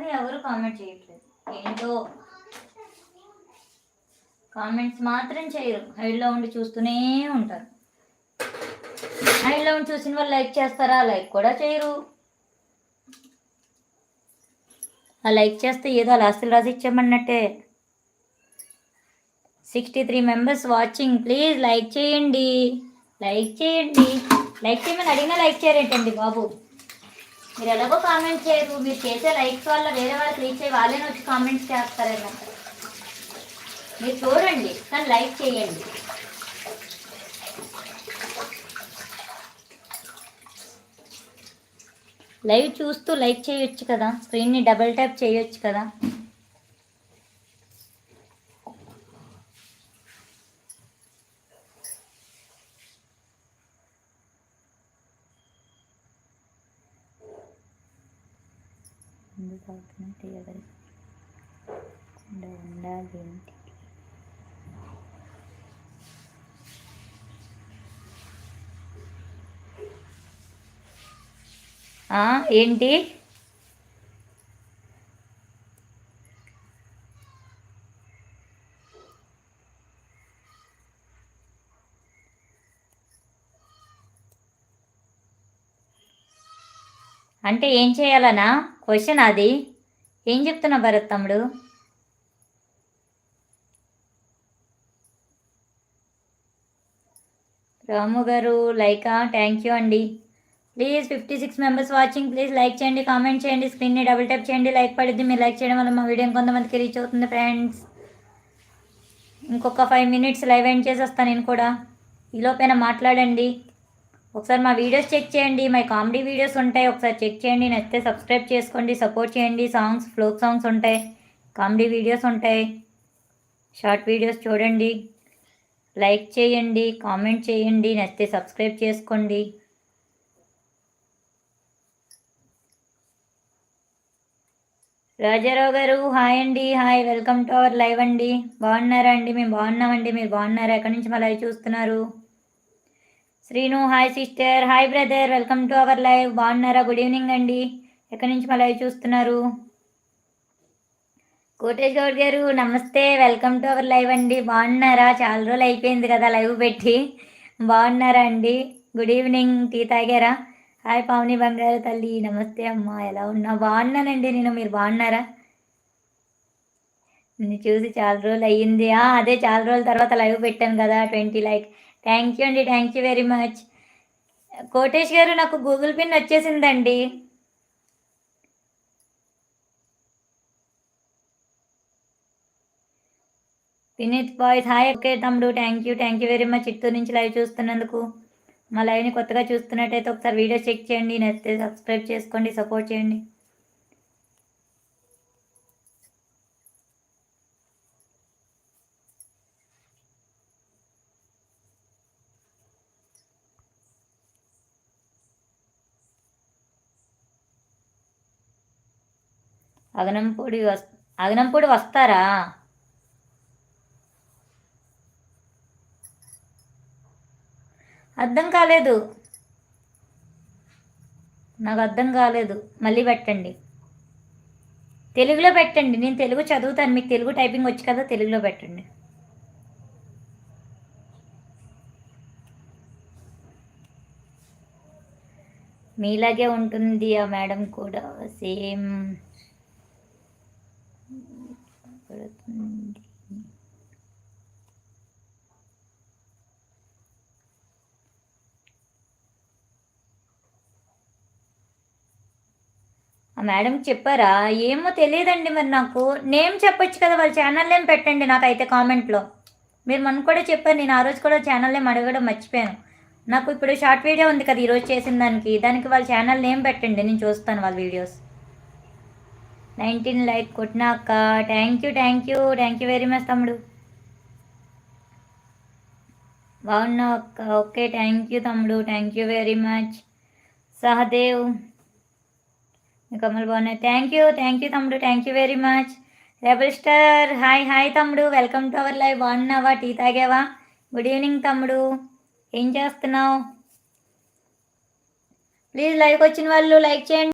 కానీ ఎవరు కామెంట్ చేయట్లేదు. ఏంటో కామెంట్స్ మాత్రం చేయరు. హైడ్లో ఉండి చూస్తూనే ఉంటారు. హైడ్లో ఉండి చూసిన వాళ్ళు లైక్ చేస్తారా? లైక్ కూడా చేయరు. ఆ లైక్ చేస్తే ఏదో అలా ఆస్తులు రాసి ఇచ్చామన్నట్టే. 63 మెంబర్స్ వాచింగ్. ప్లీజ్ లైక్ చేయండి, లైక్ చేయండి. లైక్ చేయమని అడిగినా లైక్ చేయరేంటండి బాబు? మీరు ఎలాగో కామెంట్ చేయరు. మీరు చేసే లైక్స్ వల్ల వేరే వాళ్ళకి రీచ్ అయ్యి వాళ్ళని వచ్చి కామెంట్స్ చేస్తారేమో. మీరు చూడండి కానీ లైక్ చేయండి. లైవ్ చూస్తూ లైక్ చేయొచ్చు కదా, స్క్రీన్ని డబుల్ ట్యాప్ చేయొచ్చు కదా. ఏంటి అంటే ఏం చేయాలనా క్వశ్చన్? అది ఏం చెప్తున్నా భరత్ తమ్ముడు? రాము గారు లైకా? థ్యాంక్ యూ అండి. Please 56 members watching. Please like చేయండి, కామెంట్ చేయండి, స్క్రీన్ని డబుల్ ట్యాప్ చేయండి. లైక్ పడుద్ది. మీరు లైక్ చేయడం వల్ల మా వీడియో కొంతమందికి రీచ్ అవుతుంది ఫ్రెండ్స్. ఇంకొక 5 మినిట్స్ లైవ్ ఎండ్ చేసేస్తాను నేను కూడా. ఈలోపైన మాట్లాడండి. ఒకసారి మా వీడియోస్ చెక్ చేయండి. మై కామెడీ వీడియోస్ ఉంటాయి, ఒకసారి చెక్ చేయండి. నచ్చితే సబ్స్క్రైబ్ చేసుకోండి, సపోర్ట్ చేయండి. సాంగ్స్, ఫ్లోక్ సాంగ్స్ ఉంటాయి, కామెడీ వీడియోస్ ఉంటాయి, షార్ట్ వీడియోస్ చూడండి. లైక్ చేయండి, కామెంట్ చేయండి, నచ్చితే సబ్స్క్రైబ్ చేసుకోండి. రాజారావు గారు హాయ్ అండి. Hi, welcome to our live అండి. బాగున్నారా అండి? మేము బాగున్నామండి. మీరు బాగున్నారా? ఎక్కడి నుంచి మా లైవ్ చూస్తున్నారు? Srinu hi sister. Hi brother, welcome to our live. బాగున్నారా? గుడ్ ఈవినింగ్ అండి. ఎక్కడి నుంచి మా లైవ్ చూస్తున్నారు? కోటేష్ గౌడ్ గారు నమస్తే, వెల్కమ్ టు అవర్ లైవ్ అండి. బాగున్నారా? చాలా రోజులు అయిపోయింది కదా లైవ్ పెట్టి. బాగున్నారా అండి? Good evening. టీ తాగారా? హాయ్ పావని బంగారు తల్లి, నమస్తే అమ్మా, ఎలా ఉన్నా? బాగున్నానండి నేను, మీరు బాగున్నారా? నిన్ను చూసి చాలా రోజులు అయ్యింది. అదే చాలా రోజుల తర్వాత లైవ్ పెట్టాను కదా, 20 లైక్. థ్యాంక్ యూ అండి, thank you very much. Kotesh గారు నాకు గూగుల్ పిన్ వచ్చేసిందండి. Vineeth boys hi. ఓకే తమ్ముడు, thank you very much. Chittoor నుంచి లైవ్ చూస్తున్నందుకు. మా లైవ్ని కొత్తగా చూస్తున్నట్టయితే ఒకసారి వీడియో చెక్ చేయండి, నచ్చితే సబ్స్క్రైబ్ చేసుకోండి, సపోర్ట్ చేయండి. అగనంపూడి వస్తారా? అర్థం కాలేదు, నాకు అర్థం కాలేదు. మళ్ళీ పెట్టండి, తెలుగులో పెట్టండి. నేను తెలుగు చదువుతాను, మీకు తెలుగు టైపింగ్ వచ్చు కదా, తెలుగులో పెట్టండి. మీలాగే ఉంటుంది ఆ మేడం కూడా, సేమ్. ఆ మేడంకి చెప్పారా? ఏమో తెలియదండి. మరి నాకు నేమ్ చెప్పొచ్చు కదా, వాళ్ళ ఛానల్ నేమ్ పెట్టండి నాకైతే కామెంట్లో. మీరు మన కూడా చెప్పారు, నేను ఆ రోజు కూడా ఛానల్ నేమ్ అడగడం మర్చిపోయాను. నాకు ఇప్పుడు షార్ట్ వీడియో ఉంది కదా ఈరోజు చేసిన దానికి వాళ్ళ ఛానల్ నేమ్ పెట్టండి, నేను చూస్తాను వాళ్ళ వీడియోస్. 19 లైక్ కొట్టినాక థ్యాంక్ యూ వెరీ మచ్ తమ్ముడు. బాగున్నా అక్క. ఓకే థ్యాంక్ యూ తమ్ముడు, thank you very much. Sahadev Kamal బాగున్నాయి. థ్యాంక్ యూ తమ్ముడు, thank you very much. Rebel star hi తమ్ముడు, వెల్కమ్ టు అవర్ లైవ్. బాగున్నావా? టీ తాగావా? గుడ్ ఈవినింగ్ తమ్ముడు, ఏం చేస్తున్నావు? ప్లీజ్ లైవ్కి వచ్చిన వాళ్ళు లైక్ చేయండి.